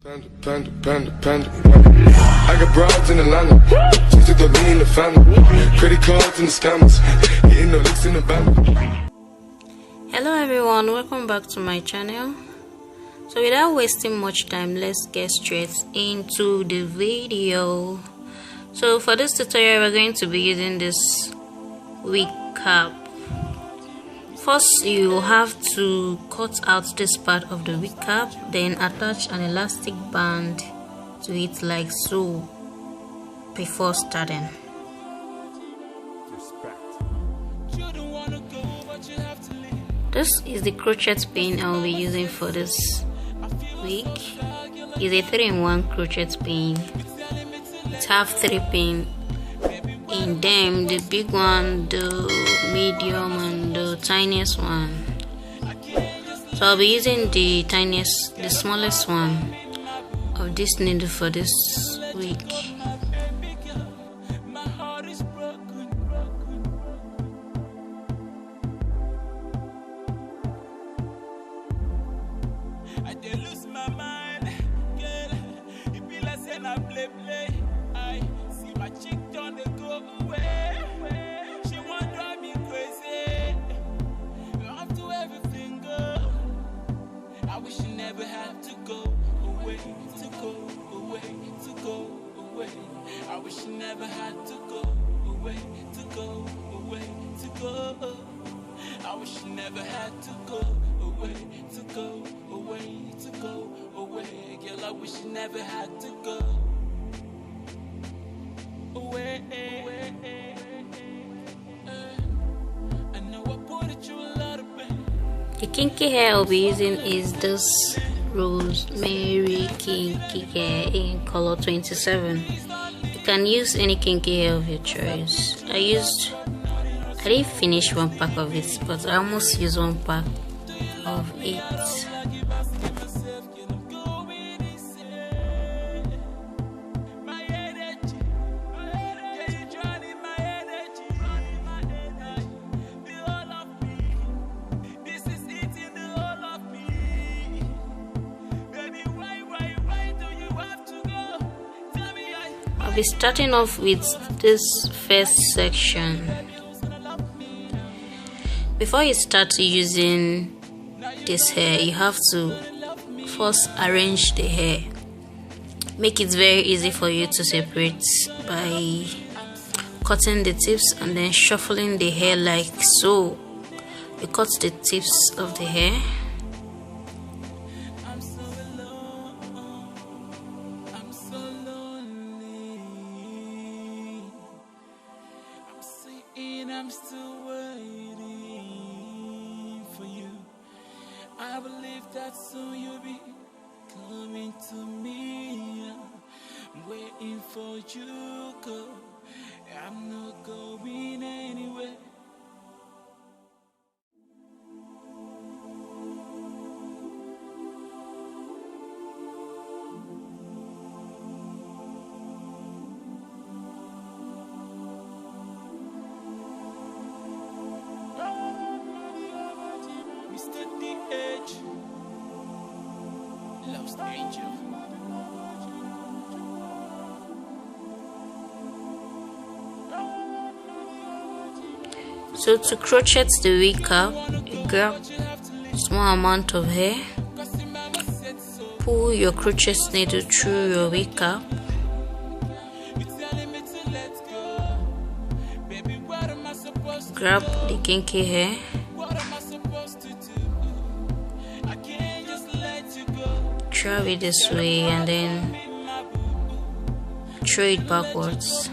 Panda. I got broads in Atlanta. Just took the lean in the family. Credit cards and the scammers. Hitting the licks in the band. Hello everyone, welcome back to my channel. So without wasting much time, let's get straight into the video. So for this tutorial, we're going to be using this wig cap. First, you have to cut out this part of the wig cap, then attach an elastic band to it like so before starting. This is the crochet pin I will be using for this wig. It's a 3-in-1 crochet pin. It have 3 pins in them, the big one, the medium, and the tiniest one. So I'll be using the smallest one of this needle for this wig. I wish you never had to go away, to go away, to go. I wish you never had to go away, to go away, to go away. Girl, I wish you never had to go away. I know I put it through a lot of pain. The kinky hair I'll be using is this Rosemary kinky hair in color 27. You can use any kinky hair of your choice. I didn't finish one pack of it, but I almost used one pack of it. I'll be starting off with this first section. Before you start using this hair, you have to first arrange the hair. Make it very easy for you to separate by cutting the tips and then shuffling the hair like so. You cut the tips of the hair. I'm still waiting for you. I believe that soon you'll be coming to me. I'm waiting for you, girl. I'm not going anywhere. Angel. So to crochet the wig cap, you grab a small amount of hair, pull your crochet needle through your wig cap, grab the kinky hair, travel it this way and then throw it backwards.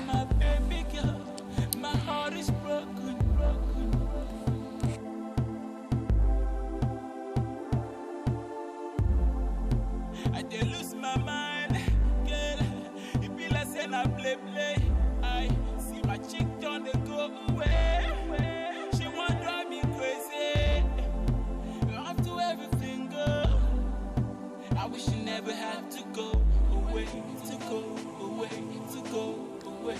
I did lose my mind, girl. It be like saying I play. I see my chick turn to go away. She won't drive me crazy. After everything, girl, I wish you never had to go away, to go away, to go away.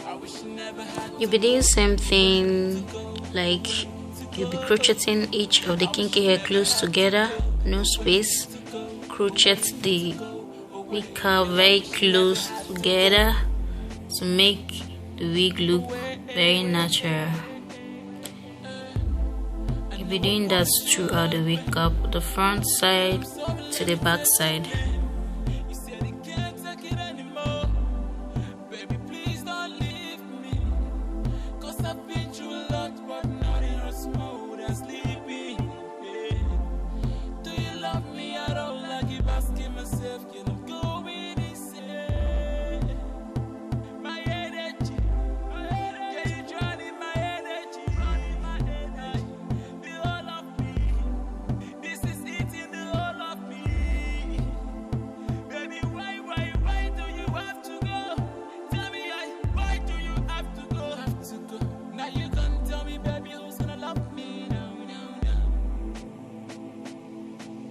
I wish you never had. You'll be doing same thing, like you'll be crocheting each of the kinky hair close together, no space. Crochet the we curl very close together to make the wig look very natural. You'll be doing that throughout the wig cap, the front side to the back side.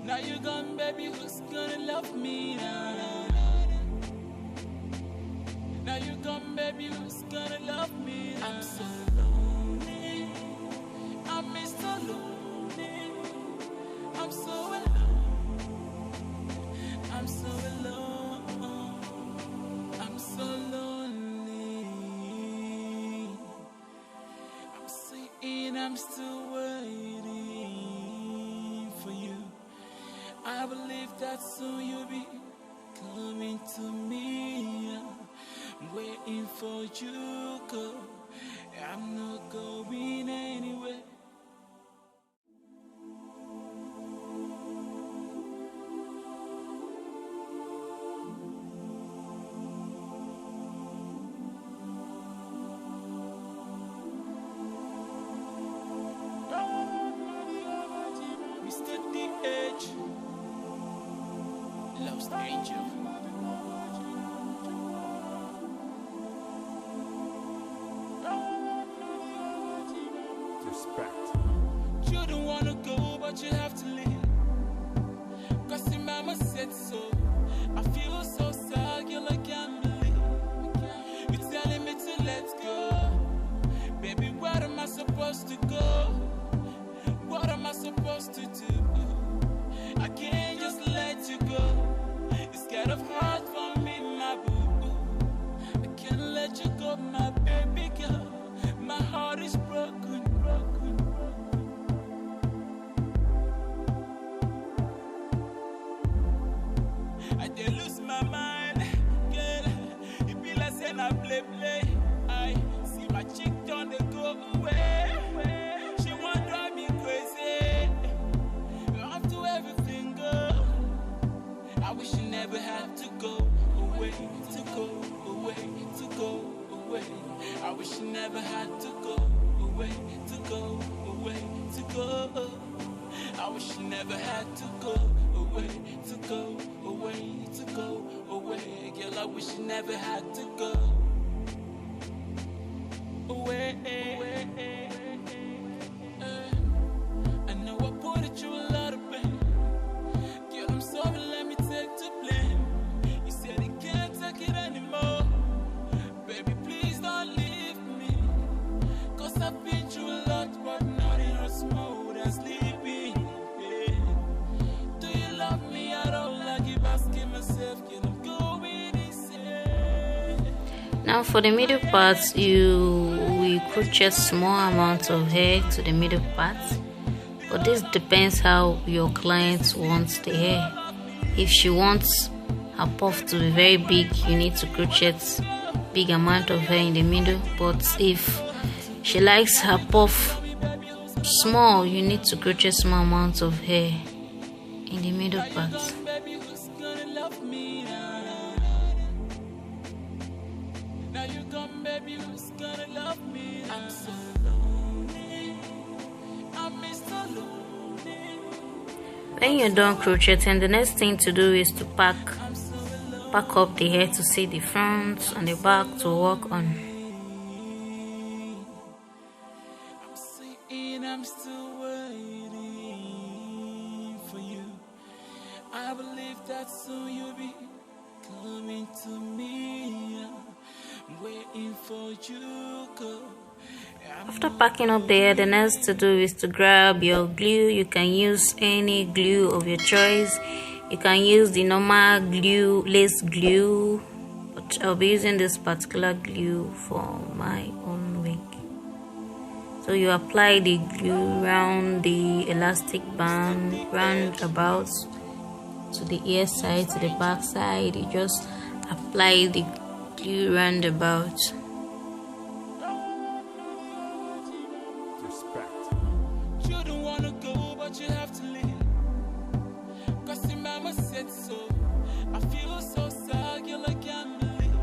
Now you gone, baby, who's gonna love me now? Now you gone, baby, who's gonna love me now? I'm so lonely, I'm Mr. Lonely, I'm so alone, I'm so alone, I'm so lonely. I'm saying I'm still waiting for you. I believe that soon you'll be coming to me. I'm waiting for you, girl. I'm not going anywhere. Mr. DH, Love Stranger. Respect. You don't wanna go, but you have to leave. Cause your mama said so. I feel so sad, girl, I can't believe you're telling me to let go. Baby, where am I supposed to go? What am I supposed to do? I can't just let you go. It's kind of hard for me, my boo. I can't let you go, my baby girl. My heart is broken, broken, broken. I did lose my mind, girl. It be like saying I play. I see my chick turn, they go away. She won't drive me crazy. After everything, girl, I wish you never had to go away, to go away, to go away. I wish you never had to go away, to go away, to go. I wish you never had to go away, to go away, to go away. Girl, I wish you never had to go away. I know I put it through a lot of pain. Girl, I'm sorry, let me take the blame. You said you can't take it anymore. Baby, please don't leave me. Cause I've been through a lot, but nothing hurts more than sleeping. Yeah. Do you love me at all? I keep asking myself, can I go with this? Now for the middle part, we crochet small amounts of hair to the middle part, but this depends how your client wants the hair. If she wants her puff to be very big, you need to crochet big amount of hair in the middle, but if she likes her puff small, you need to crochet small amounts of hair in the middle part. Baby, who's gonna love me now? Now you come, baby, who's gonna love me now? I'm so lonely, I'm Mr. Lonely. When you're done crocheting, the next thing to do is to pack up the hair to see the front and the back to work on. I'm saying I'm still waiting for you. I believe that soon you'll be coming to me. I'm waiting for you, girl. After packing up the hair, the next to do is to grab your glue. You can use any glue of your choice. You can use the normal glue, lace glue, but I'll be using this particular glue for my own wig. So you apply the glue around the elastic band, round about to the ear side, to the back side. You just apply the glue round about. You don't wanna go, but you have to leave. Cause your mama said so. I feel so sad, girl, I can't believe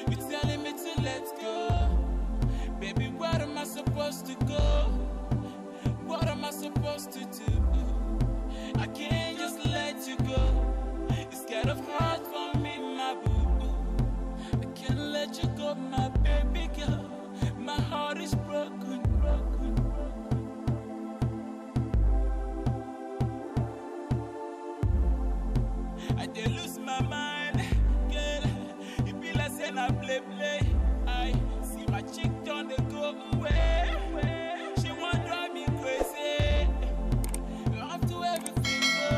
you're telling me to let go. Baby, where am I supposed to go? What am I supposed to do? I can't just let you go. It's kind of hard for me, my boo. I can't let you go, my baby girl. My heart is broken, broken, broken. I did lose my mind, girl. It be like saying I play. I see my chick turn they go away. She won't drive me crazy. Off to everything go.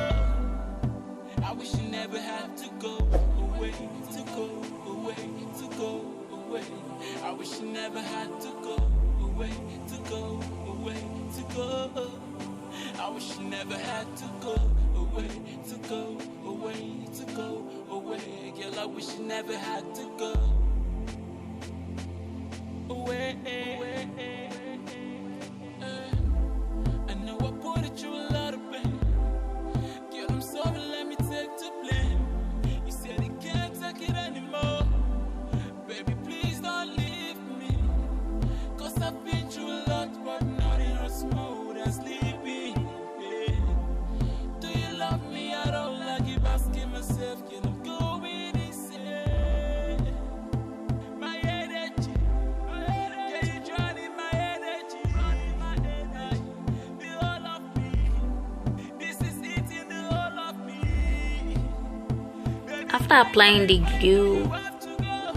I wish you never had to go away, to go away, to go away. I wish you never had to go away, to go away, to go. I wish you never had to go away, to go away, to go away. Girl, I wish you never had to go away. I know I put it through a lot of pain. Girl, I'm sorry, let me take the blame. You said you can't take it anymore. Baby, please don't leave me. Cause I've been through a lot, but nothing hurts smooth as sleeping. Do you love me at all? I keep asking myself, can I go with insane? My energy, can you drown in my energy? The whole of me, this is eating the whole of me. After applying the glue,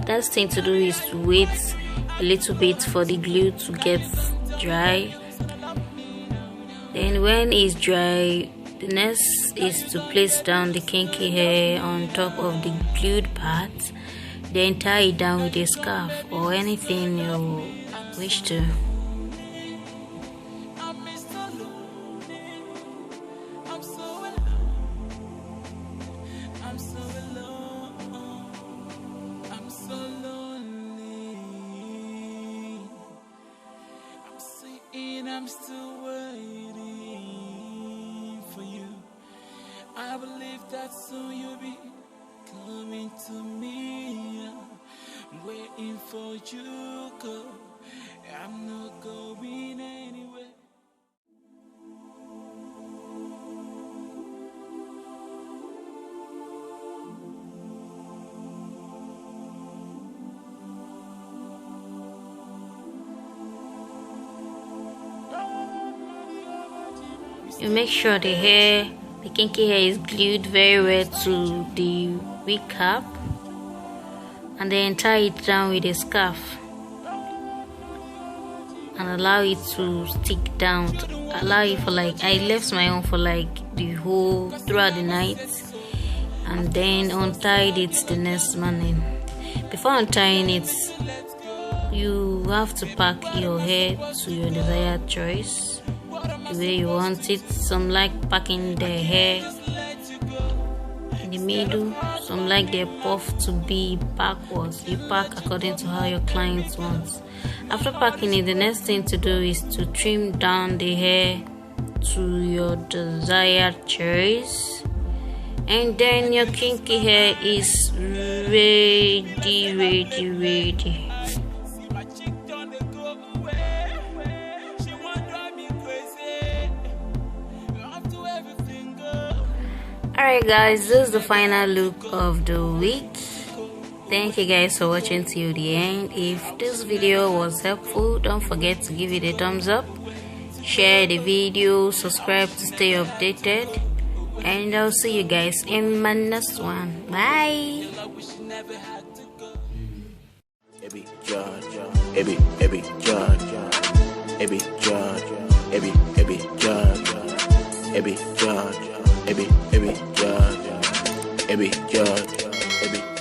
best thing to do is to wait a little bit for the glue to get dry. Then when it's dry, the next is to place down the kinky hair on top of the glued part, then tie it down with a scarf or anything you wish to. I'm still waiting for you. I believe that soon you'll be coming to me. I'm waiting for you, girl. I'm not going anywhere. You make sure the kinky hair is glued very well to the wig cap, and then tie it down with a scarf and allow it to stick down. Allow it for like, I left my own for like the whole throughout the night, and then untied it the next morning. Before untying it, you have to pack your hair to your desired choice, the way you want it. Some like packing their hair in the middle, some like their puff to be backwards. You pack according to how your client wants. After packing it, the next thing to do is to trim down the hair to your desired choice, and then your kinky hair is ready. Alright guys, this is the final look of the week. Thank you guys for watching till the end. If this video was helpful, don't forget to give it a thumbs up, share the video, subscribe to stay updated, and I'll see you guys in my next one. Bye. Eby George, Eby George, Eby George, Eby George, Eby George. Eby George, Eby George, Eby.